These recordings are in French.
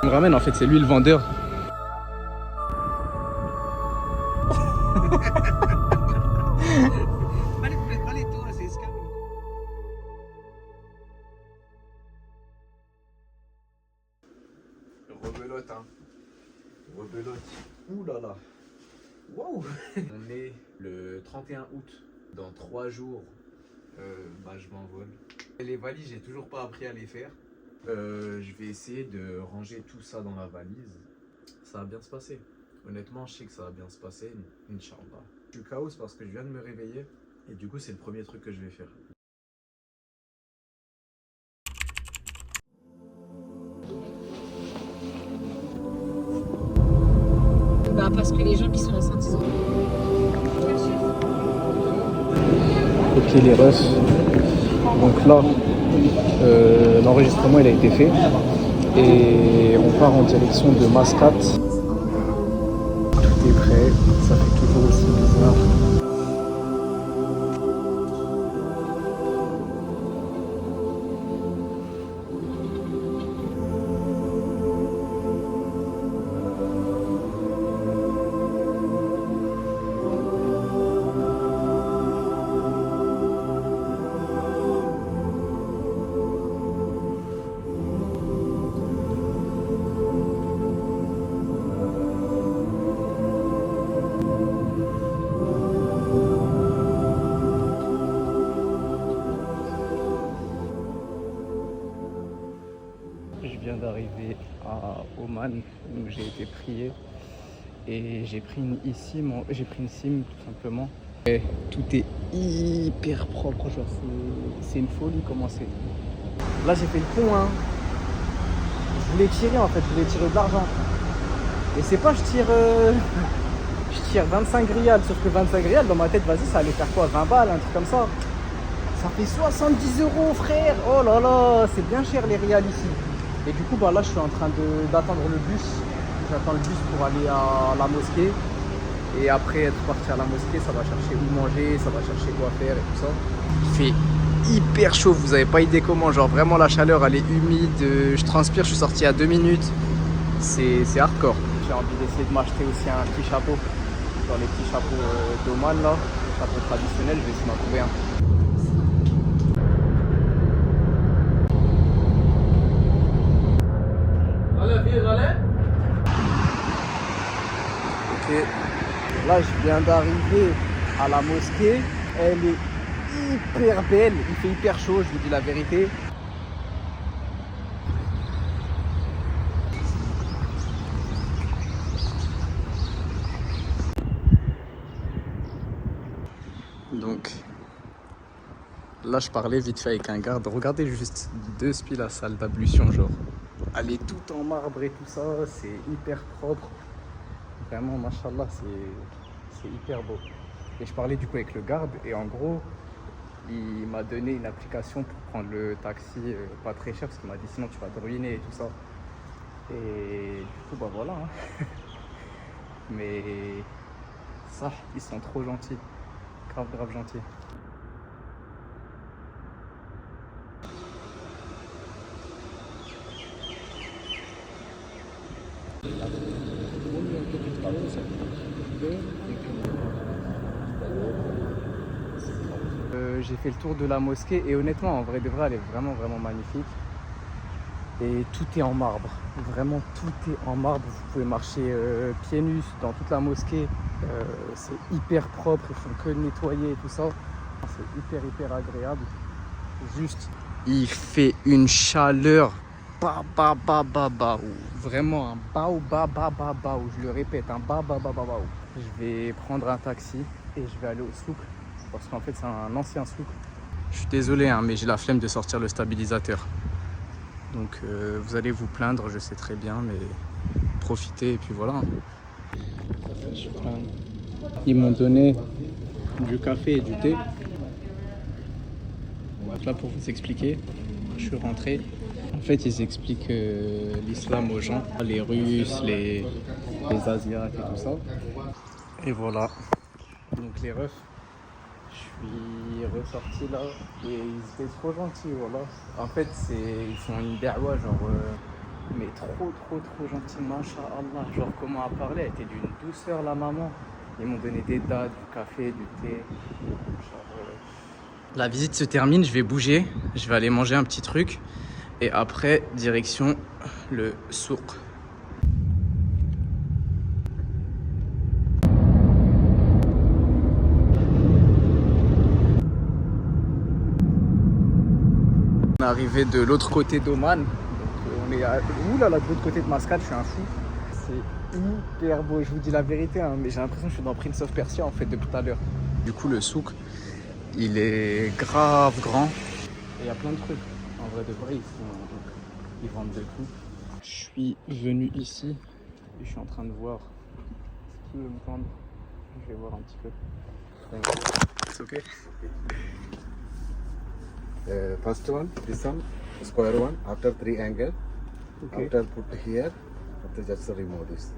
Il me ramène en fait, c'est lui le vendeur. Rebelote, hein. Rebelote. Ouh là là. Wow. On est le 31 août. Dans 3 jours, je m'envole. Les valises, j'ai toujours pas appris à les faire. Je vais essayer de ranger tout ça dans la valise. Ça va bien se passer. Honnêtement, je sais que ça va bien se passer. Inch'Allah. Je suis chaos parce que je viens de me réveiller. Et du coup, c'est le premier truc que je vais faire. Bah parce que les gens qui sont enceintes, ils ont... Ok les refs. Donc là, l'enregistrement il a été fait. Et on part en direction de Mascate. Tout est prêt. Ça fait toujours aussi bizarre. Je viens d'arriver à Oman où j'ai été prié et j'ai pris une eSIM, tout simplement. Et tout est hyper propre, genre c'est une folie comment c'est. Là j'ai fait le pont, hein. Je voulais tirer en fait, je voulais tirer de l'argent. Et c'est pas je tire 25 rials, sauf que 25 rials dans ma tête, vas-y ça allait faire quoi, 20 balles, un truc comme ça. Ça fait 70 € frère. Oh là là, c'est bien cher les rials ici. Et du coup, là, je suis en train d'attendre le bus. J'attends le bus pour aller à la mosquée. Et après être parti à la mosquée, ça va chercher où manger, ça va chercher quoi faire et tout ça. Il fait hyper chaud, vous avez pas idée comment. Genre vraiment la chaleur, elle est humide. Je transpire, je suis sorti à 2 minutes. C'est hardcore. J'ai envie d'essayer de m'acheter aussi un petit chapeau. Dans les petits chapeaux d'Oman là, les chapeaux traditionnels, je vais essayer d'en trouver un. Ok, là je viens d'arriver à la mosquée, elle est hyper belle, il fait hyper chaud, je vous dis la vérité. Donc là je parlais vite fait avec un garde, regardez juste depuis la salle d'ablution, genre elle est toute en marbre et tout ça, c'est hyper propre. Vraiment, machallah, c'est hyper beau. Et je parlais du coup avec le garde et en gros, il m'a donné une application pour prendre le taxi pas très cher parce qu'il m'a dit sinon tu vas te ruiner et tout ça. Et du coup, voilà. Hein. Mais ça, ils sont trop gentils. Grave, grave gentils. J'ai fait le tour de la mosquée et honnêtement en vrai de vrai elle est vraiment vraiment magnifique et tout est en marbre, vraiment tout est en marbre, vous pouvez marcher pieds nus dans toute la mosquée, c'est hyper propre, ils font que nettoyer et tout ça, c'est hyper agréable. Juste il fait une chaleur vraiment un baou, je le répète, un baou. Je vais prendre un taxi et je vais aller au souk parce qu'en fait c'est un ancien souk. Je suis désolé hein, mais j'ai la flemme de sortir le stabilisateur. Donc vous allez vous plaindre, je sais très bien, mais profitez et puis voilà. Ils m'ont donné du café et du thé. Là pour vous expliquer, je suis rentré. En fait, ils expliquent l'islam aux gens, les Russes, les Asiates et tout ça. Et voilà. Donc les refs, je suis ressorti là et ils étaient trop gentils, voilà. En fait, ils font une da'wa, genre Mais trop gentil, masha'Allah. Genre comment elle parlait, elle était d'une douceur la maman. Ils m'ont donné des dates, du café, du thé. La visite se termine, je vais bouger. Je vais aller manger un petit truc. Et après, direction le souk. On est arrivé de l'autre côté d'Oman. Donc on est à... Ouh là, de l'autre côté de Mascate, je suis un fou. C'est hyper beau, je vous dis la vérité, hein, mais j'ai l'impression que je suis dans Prince of Persia en fait depuis tout à l'heure. Du coup le souk, il est grave grand. Et il y a plein de trucs. En vrai de vrai, ils vendent de tout. Je suis venu ici et je suis en train de voir ce qu'ils veulent me vendre. Je vais voir un petit peu. C'est ok. First one, this one, square one, after 3 angle, Okay. after put here, after just remove this.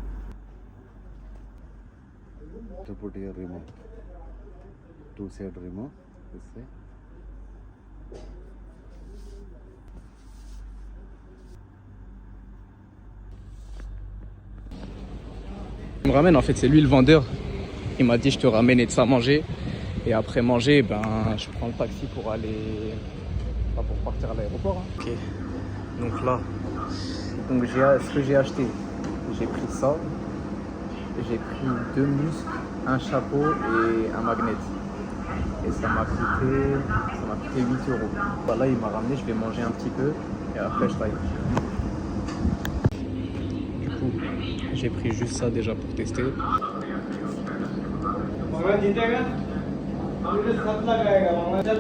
To put here, remove. Two side remove, this side. Il me ramène, en fait, c'est lui le vendeur. Il m'a dit je te ramène et de ça manger. Et après manger, ben, je prends le taxi pour aller. Pas pour partir à l'aéroport. Hein. Ok. Donc là, ce que j'ai acheté, j'ai pris ça. J'ai pris 2 muscles, un chapeau et un magnet. Et ça m'a coûté 8 euros. Bah là, il m'a ramené, je vais manger un petit peu. Et après, je taille. Du coup, j'ai pris juste ça déjà pour tester.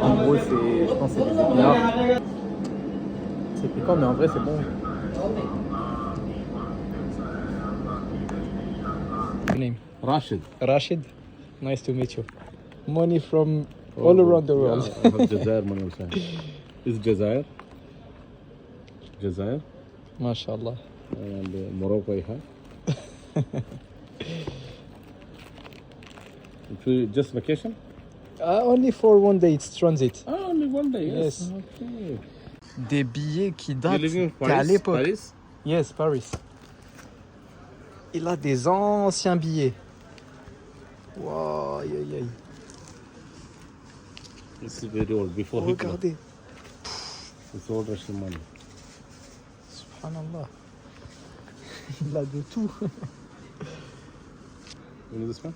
En gros, je pense que c'est des épinards. C'est piquant, mais en vrai, c'est bon. Name? Rashid. Rashid. Nice to meet you. Money from all around the world. Yeah, I have Jazair money also. Is Jazair. Jazair. MashaAllah. And Morocco I have. If you just vacation? Only for one day, it's transit. Oh, only one day, Yes. Okay. Des billets qui You datent living in qu'à Paris? l'époque. Paris? Yes, Paris. Il a des anciens billets. Wow, aïe, aïe, aïe. This is very old, before Hitler. Regardez. It's old Russian money. Subhanallah. Il a de tout. You know this one?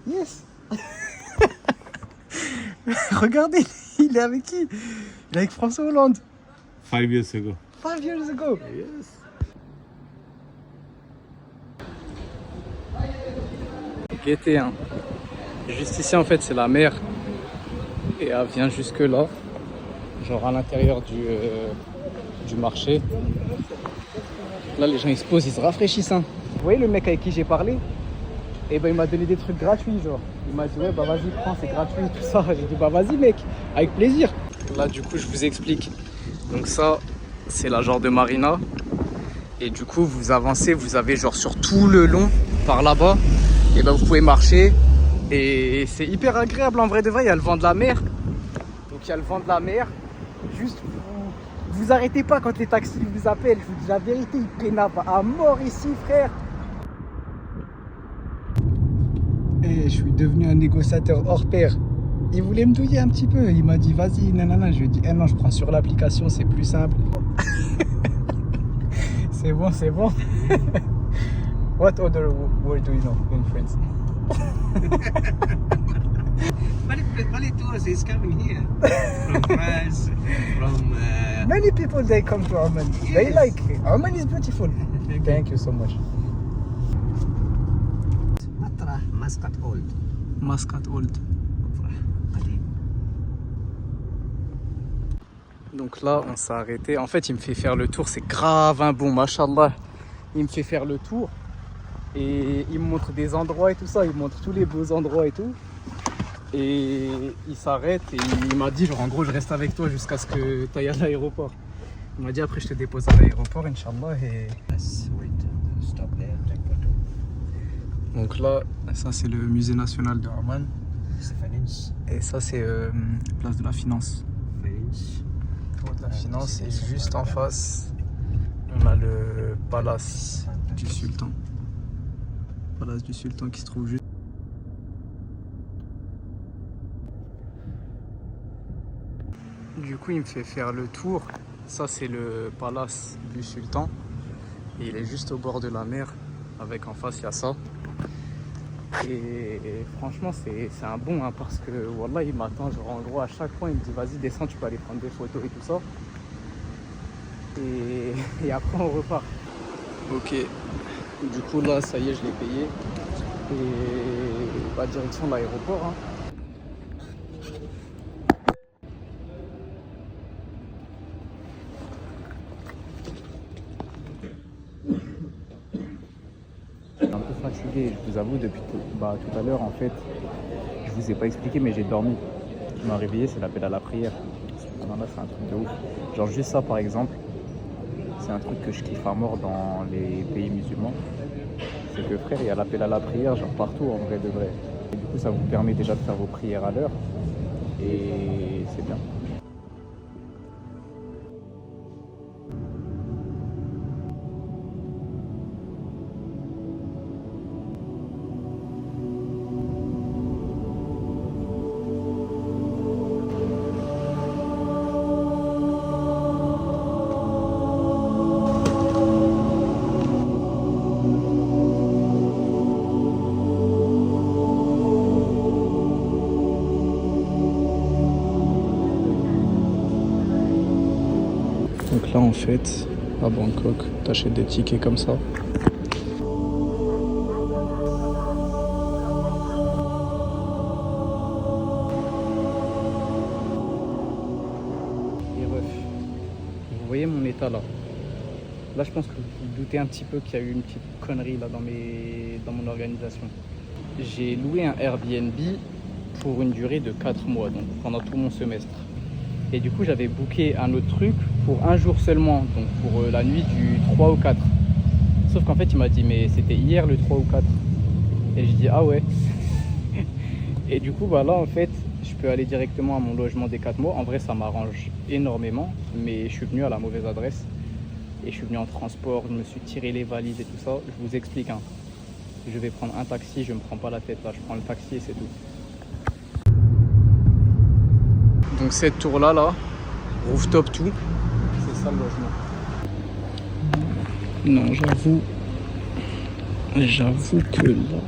Yes. Regardez, il est avec qui? Il est avec François Hollande. 5 years ago. 5 years ago. Yes. Guettez, hein. Juste ici, en fait, c'est la mer. Et elle vient jusque là. Genre à l'intérieur du marché. Là, les gens, ils se posent, ils se rafraîchissent. Hein. Vous voyez le mec avec qui j'ai parlé? Et ben, il m'a donné des trucs gratuits, genre. Il m'a dit, ouais, bah vas-y, prends, c'est gratuit, tout ça. J'ai dit, bah vas-y, mec, avec plaisir. Là, du coup, je vous explique. Donc ça, c'est la genre de marina. Et du coup, vous avancez, vous avez genre sur tout le long, par là-bas. Et ben, vous pouvez marcher. Et c'est hyper agréable, en vrai de vrai. Il y a le vent de la mer. Donc, il y a le vent de la mer. Juste, vous arrêtez pas quand les taxis vous appellent. Je vous dis la vérité, ils pénavent à mort ici, frère. Et je suis devenu un négociateur hors pair. Il voulait me douiller un petit peu. Il m'a dit, vas-y, nanana. Je lui ai dit, non, je prends sur l'application, c'est plus simple. C'est bon, c'est bon. What other word do you know in France? Many tourists is coming here from France, from. Many people they come to Oman. They Yes. like it. Oman is beautiful. Thank you so much. Matra Muscat Old. Muscat Old. قديم. Donc là, on s'est arrêté. En fait, il me fait faire le tour. C'est grave un bon, machallah. Il me fait faire le tour. Et il me montre des endroits et tout ça. Il me montre tous les beaux endroits et tout. Et il s'arrête et il m'a dit, genre, en gros, je reste avec toi jusqu'à ce que tu ailles à l'aéroport. Il m'a dit, après, je te dépose à l'aéroport, Inch'Allah. Et... Yes, wait, stop there, take photo. Donc là, ça, c'est le musée national de Oman. C'est Finance. Et ça, c'est place de la finance. Finance. Tour de la finance. Et juste en face, On a le palace du sultan. Palace du sultan qui se trouve juste. Du coup, il me fait faire le tour. Ça, c'est le palace du sultan. Et il est juste au bord de la mer. Avec en face, il y a ça. Et franchement, c'est un bon, hein, parce que wallah, il m'attend. Genre, en gros, à chaque fois, il me dit vas-y, descends, tu peux aller prendre des photos et tout ça. Et après, on repart. Ok. Du coup, là, ça y est, je l'ai payé. Et direction de l'aéroport. Hein. Un peu fatigué, je vous avoue, depuis tout à l'heure, en fait, je vous ai pas expliqué, mais j'ai dormi. Ce qui m'a réveillé, c'est l'appel à la prière. Non, là, c'est un truc de ouf. Genre, juste ça, par exemple, c'est un truc que je kiffe à mort dans les pays musulmans. C'est que, frère, il y a l'appel à la prière, genre partout, en vrai de vrai. Et du coup, ça vous permet déjà de faire vos prières à l'heure. Et c'est bien. Donc là, en fait, à Bangkok, t'achètes des tickets comme ça. Et ref, vous voyez mon état là. Là, je pense que vous vous doutez un petit peu qu'il y a eu une petite connerie là dans mon organisation. J'ai loué un Airbnb pour une durée de 4 mois, donc pendant tout mon semestre. Et du coup, j'avais booké un autre truc pour un jour seulement, donc pour la nuit du 3 au 4. Sauf qu'en fait, il m'a dit, mais c'était hier le 3 ou 4. Et j'ai dit, ah ouais. Et du coup, bah là, en fait, je peux aller directement à mon logement des 4 mois. En vrai, ça m'arrange énormément, mais je suis venu à la mauvaise adresse. Et je suis venu en transport, je me suis tiré les valises et tout ça. Je vous explique, hein. Je vais prendre un taxi, je me prends pas la tête là, je prends le taxi et c'est tout. Donc cette tour là, rooftop tout, c'est ça le logement. Non, j'avoue que là,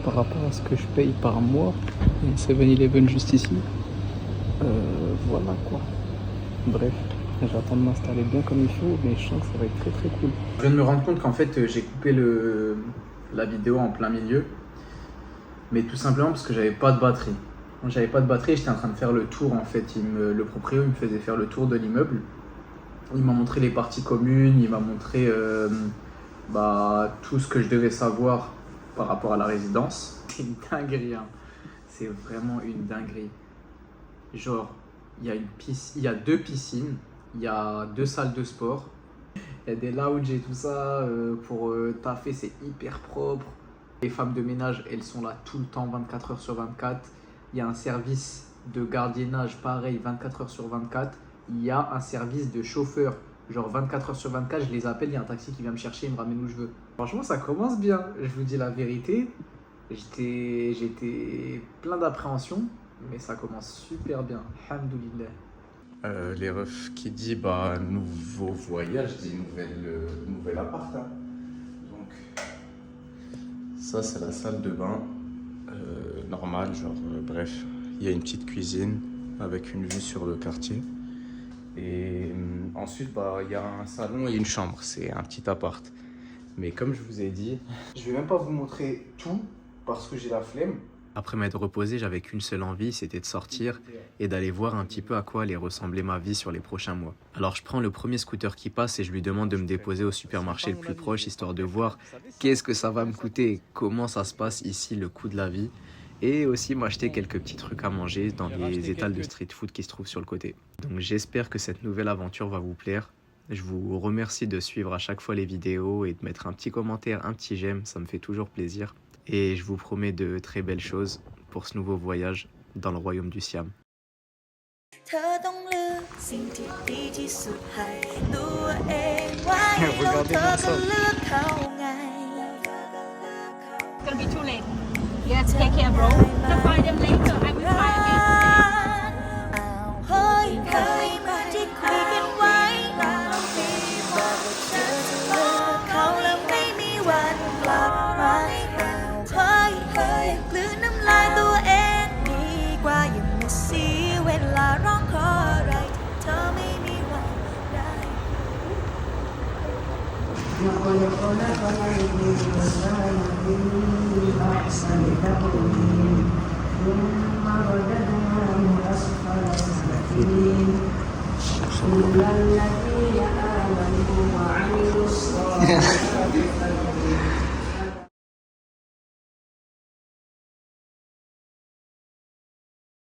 par rapport à ce que je paye par mois, il y a une 7-Eleven juste ici, voilà quoi. Bref, j'attends de m'installer bien comme il faut, mais je sens que ça va être très très cool. Je viens de me rendre compte qu'en fait j'ai coupé la vidéo en plein milieu, mais tout simplement parce que j'avais pas de batterie. J'avais pas de batterie, j'étais en train de faire le tour en fait. Le proprio il me faisait faire le tour de l'immeuble. Il m'a montré les parties communes, il m'a montré tout ce que je devais savoir par rapport à la résidence. C'est une dinguerie, hein. C'est vraiment une dinguerie. Genre, il y a 2 piscines, il y a 2 salles de sport, il y a des lounges et tout ça pour taffer, c'est hyper propre. Les femmes de ménage, elles sont là tout le temps, 24 heures sur 24. Il y a un service de gardiennage, pareil, 24 heures sur 24. Il y a un service de chauffeur, genre 24 heures sur 24, je les appelle, il y a un taxi qui vient me chercher, il me ramène où je veux. Franchement, ça commence bien, je vous dis la vérité. J'étais plein d'appréhension, mais ça commence super bien, alhamdoulilah. Les refs qui dit nouveau voyage, dit nouvel appart. Hein. Donc, ça c'est la salle de bain. Normal, genre bref, il y a une petite cuisine avec une vue sur le quartier et ensuite il y a un salon et une chambre, c'est un petit appart. Mais comme je vous ai dit, je vais même pas vous montrer tout parce que j'ai la flemme. Après m'être reposé, j'avais qu'une seule envie, c'était de sortir et d'aller voir un petit peu à quoi allait ressembler ma vie sur les prochains mois. Alors je prends le premier scooter qui passe et je lui demande de me déposer au supermarché le plus proche, histoire de voir qu'est-ce que ça va me coûter, comment ça se passe ici, le coût de la vie. Et aussi m'acheter quelques petits trucs à manger dans les étals de street food qui se trouvent sur le côté. Donc j'espère que cette nouvelle aventure va vous plaire. Je vous remercie de suivre à chaque fois les vidéos et de mettre un petit commentaire, un petit j'aime, ça me fait toujours plaisir. Et je vous promets de très belles choses pour ce nouveau voyage dans le royaume du Siam. สิ่งที่ดีที่สุดให้ตัวเองไว้แล้วเธอก็เลือกเขาไง Gonna be too late. Yes, take care, bro. I'll find them later. I will try again. เฮ้ยเคยมาที่คุยกันไว้บอกว่าเธอจะเลิกเขาแล้วไม่มีวันกลับมาเฮ้ยกลืนน้ำลายตัวเองดีกว่าอย่ามาเสียเวลาร้องขออะไรที่เธอไม่มีวันได้ لقد خلقنا الإنسان في أحسن تقويم ثم رددناه أسفل سافلين إلا الذين آمنوا وعملوا الصالحات